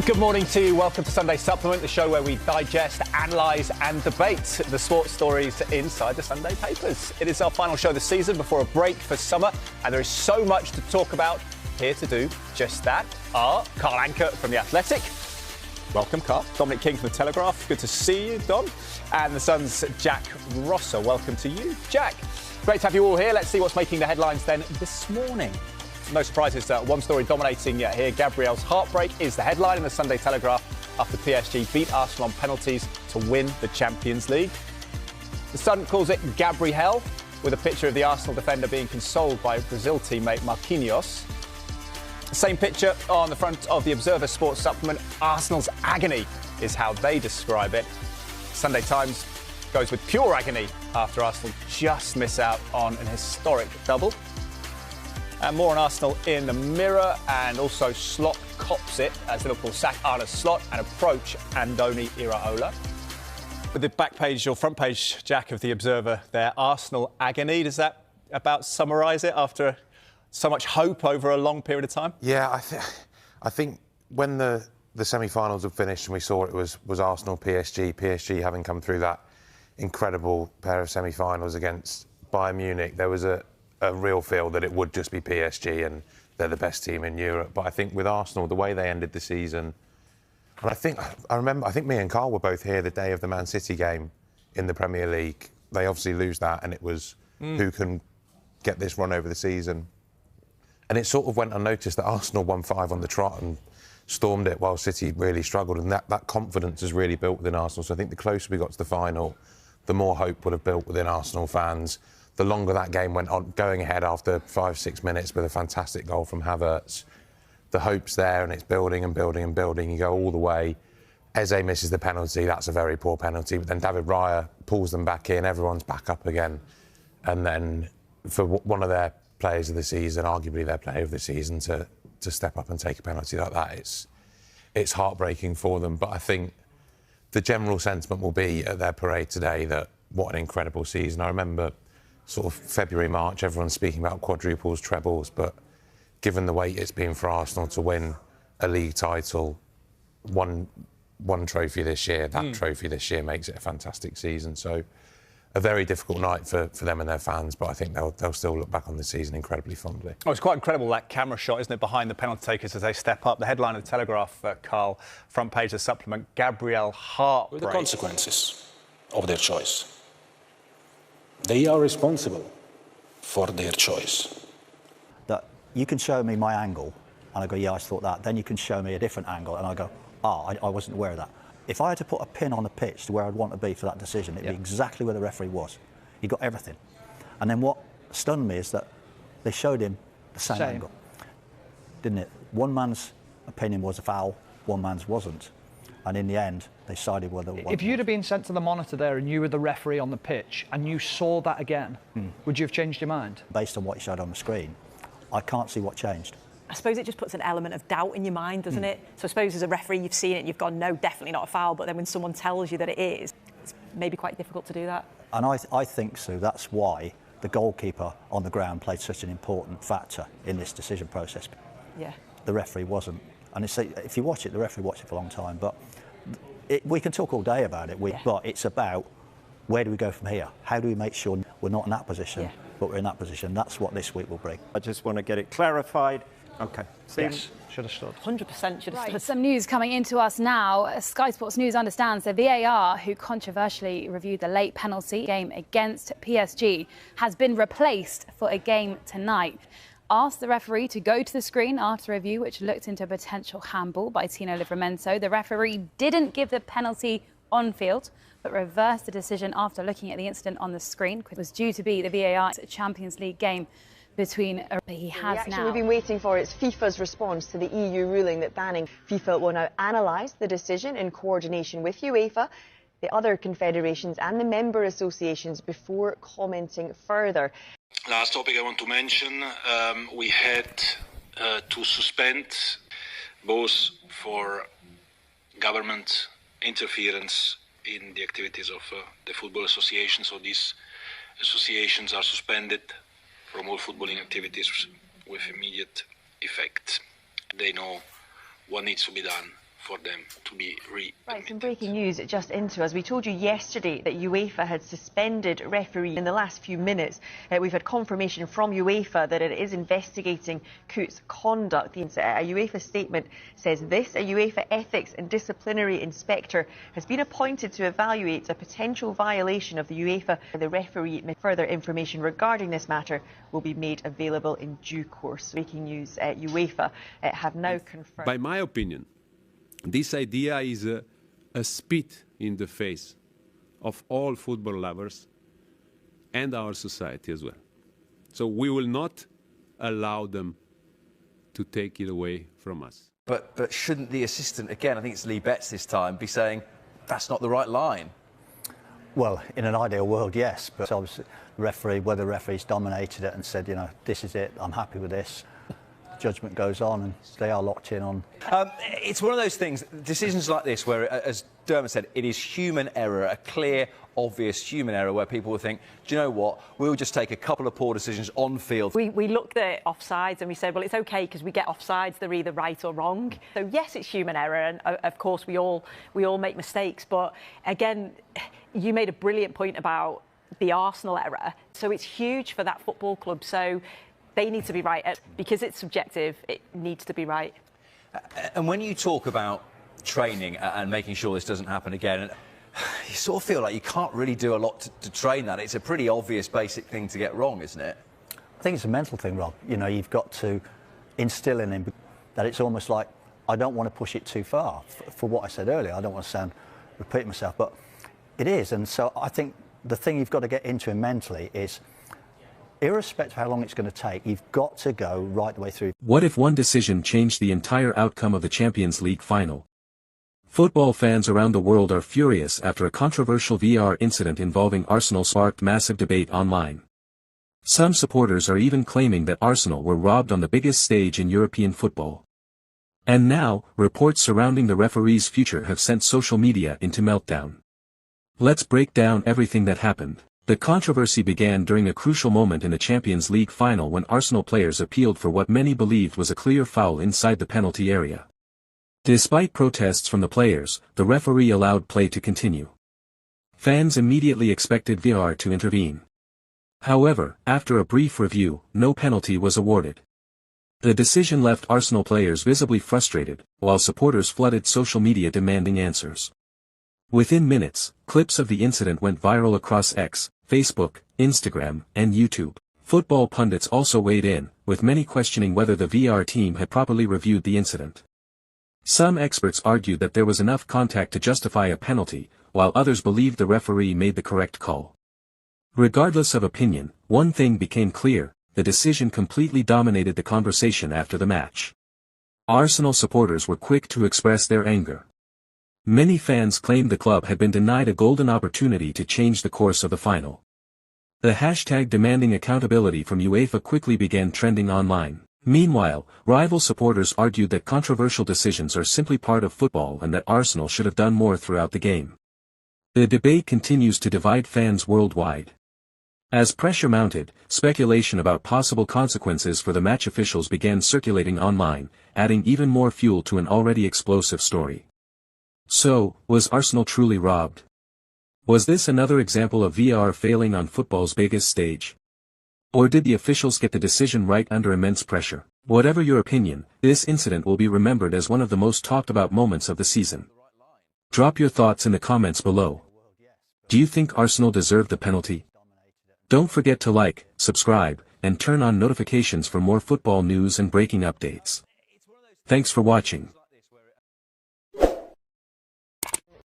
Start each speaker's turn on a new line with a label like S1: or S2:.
S1: Good morning to you. Welcome to Sunday Supplement, the show where we digest, analyse and debate the sports stories inside the Sunday papers. It is our final show this season before a break for summer, and there is so much to talk about. Here to do just that are Carl Anker from The Athletic. Welcome, Carl. Dominic King from The Telegraph. Good to see you, Dom. And The Sun's Jack Rosser. Welcome to you, Jack. Great to have you all here. Let's see what's making the headlines then this morning. No surprises, one story dominating here. Gabriel's heartbreak is the headline in the Sunday Telegraph after PSG beat Arsenal on penalties to win the Champions League. The Sun calls it Gabriel, with a picture of the Arsenal defender being consoled by Brazil teammate Marquinhos. Same picture on the front of the Observer Sports Supplement. Arsenal's agony is how they describe it. Sunday Times goes with pure agony after Arsenal just miss out on an historic double. And more on Arsenal in the Mirror, and also Slot cops it as Liverpool sack Arne Slot and approach Andoni Iraola. With the back page or front page, Jack, of the Observer there, Arsenal agony. Does that about summarise it after so much hope over a long period of time?
S2: Yeah, I think when the semi-finals had finished and we saw it was Arsenal PSG having come through that incredible pair of semi-finals against Bayern Munich, there was a real feel that it would just be PSG and they're the best team in Europe. But I think with Arsenal, the way they ended the season, and I think me and Carl were both here the day of the Man City game in the Premier League. They obviously lose that, and it was who can get this run over the season. And it sort of went unnoticed that Arsenal won 5 on the trot and stormed it while City really struggled. And that confidence has really built within Arsenal. So I think the closer we got to the final, the more hope would have built within Arsenal fans. The longer that game went on, going ahead after 5-6 minutes with a fantastic goal from Havertz, the hope's there and it's building and building and building. You go all the way. Eze misses the penalty. That's a very poor penalty. But then David Raya pulls them back in. Everyone's back up again. And then for one of their players of the season, arguably their player of the season, to step up and take a penalty like that, it's heartbreaking for them. But I think the general sentiment will be at their parade today that what an incredible season. I remember sort of February, March, everyone's speaking about quadruples, trebles, but given the weight it's been for Arsenal to win a league title, one trophy this year, that trophy this year makes it a fantastic season. So a very difficult night for them and their fans, but I think they'll still look back on the season incredibly fondly. Oh,
S1: it's quite incredible, that camera shot, isn't it, behind the penalty takers as they step up. The headline of the Telegraph, Carl, front page of the supplement, Gabriel heartbreak.
S3: With the consequences of their choice. They are responsible for their choice.
S4: That you can show me my angle, and I go, yeah, I thought that. Then you can show me a different angle, and I go, I wasn't aware of that. If I had to put a pin on the pitch to where I'd want to be for that decision, it'd be exactly where the referee was. He got everything. And then what stunned me is that they showed him the same angle, didn't it? One man's opinion was a foul, one man's wasn't. And in the end, they sided with the one.
S5: If you'd have been sent to the monitor there and you were the referee on the pitch and you saw that again, would you have changed your mind?
S4: Based on what he showed on the screen, I can't see what changed.
S6: I suppose it just puts an element of doubt in your mind, doesn't it? So I suppose as a referee, you've seen it and you've gone, no, definitely not a foul. But then when someone tells you that it is, it's maybe quite difficult to do that. And
S4: I think, Sue, that's why the goalkeeper on the ground played such an important factor in this decision process.
S6: Yeah.
S4: The referee wasn't. And if you watch it, the referee watched it for a long time. But we can talk all day about it, but it's about where do we go from here? How do we make sure we're not in that position, but we're in that position? That's what this week will bring.
S7: I just want to get it clarified. OK.
S5: Yes, should have stood.
S6: 100% should have stood.
S8: Some news coming into us now. Sky Sports News understands the VAR, who controversially reviewed the late penalty game against PSG, has been replaced for a game tonight. Asked the referee to go to the screen after review, which looked into a potential handball by Tino Livramento. The referee didn't give the penalty on field, but reversed the decision after looking at the incident on the screen. It was due to be the VAR Champions League game between he has
S9: the reaction
S8: now.
S9: we've been waiting for is FIFA's response to the EU ruling that banning. FIFA will now analyse the decision in coordination with UEFA, the other confederations and the member associations before commenting further.
S3: Last topic I want to mention, we had to suspend both for government interference in the activities of the football association. So these associations are suspended from all footballing activities with immediate effect. They know what needs to be done for them to be
S9: Right, some breaking news just into us. We told you yesterday that UEFA had suspended referees in the last few minutes. We've had confirmation from UEFA that it is investigating Coutts' conduct. A UEFA statement says this: a UEFA ethics and disciplinary inspector has been appointed to evaluate a potential violation of the UEFA. The referee, further information regarding this matter will be made available in due course. Breaking news, UEFA have now confirmed.
S10: By my opinion, this idea is a spit in the face of all football lovers and our society as well. So we will not allow them to take it away from us.
S11: But shouldn't the assistant, again, I think it's Lee Betts this time, be saying that's not the right line?
S4: Well, in an ideal world, yes, but obviously whether the referee's dominated it and said, you know, this is it, I'm happy with this. Judgment goes on and they are locked in on.
S11: It's one of those things, decisions like this where, as Dermot said, it is human error, a clear, obvious human error where people will think, do you know what, we'll just take a couple of poor decisions on field.
S6: We looked at offsides and we said, well, it's OK because we get offsides, they're either right or wrong. So yes, it's human error, and of course we all make mistakes, but again, you made a brilliant point about the Arsenal error. So it's huge for that football club. So they need to be right. Because it's subjective, it needs to be right.
S11: And when you talk about training and making sure this doesn't happen again, you sort of feel like you can't really do a lot to train that. It's a pretty obvious, basic thing to get wrong, isn't it?
S4: I think it's a mental thing, Rob. You know, you've got to instill in him that it's almost like, I don't want to push it too far. For what I said earlier, I don't want to repeat myself, but it is. And so I think the thing you've got to get into him mentally is, irrespective of how long it's going to take, you've got to go right the way through.
S12: What if one decision changed the entire outcome of the Champions League final? Football fans around the world are furious after a controversial VAR incident involving Arsenal sparked massive debate online. Some supporters are even claiming that Arsenal were robbed on the biggest stage in European football. And now, reports surrounding the referee's future have sent social media into meltdown. Let's break down everything that happened. The controversy began during a crucial moment in the Champions League final when Arsenal players appealed for what many believed was a clear foul inside the penalty area. Despite protests from the players, the referee allowed play to continue. Fans immediately expected VAR to intervene. However, after a brief review, no penalty was awarded. The decision left Arsenal players visibly frustrated, while supporters flooded social media demanding answers. Within minutes, clips of the incident went viral across X, Facebook, Instagram, and YouTube. Football pundits also weighed in, with many questioning whether the VAR team had properly reviewed the incident. Some experts argued that there was enough contact to justify a penalty, while others believed the referee made the correct call. Regardless of opinion, one thing became clear: the decision completely dominated the conversation after the match. Arsenal supporters were quick to express their anger. Many fans claimed the club had been denied a golden opportunity to change the course of the final. The hashtag demanding accountability from UEFA quickly began trending online. Meanwhile, rival supporters argued that controversial decisions are simply part of football and that Arsenal should have done more throughout the game. The debate continues to divide fans worldwide. As pressure mounted, speculation about possible consequences for the match officials began circulating online, adding even more fuel to an already explosive story. So, was Arsenal truly robbed? Was this another example of VAR failing on football's biggest stage? Or did the officials get the decision right under immense pressure? Whatever your opinion, this incident will be remembered as one of the most talked about moments of the season. Drop your thoughts in the comments below. Do you think Arsenal deserved the penalty? Don't forget to like, subscribe, and turn on notifications for more football news and breaking updates. Thanks for watching.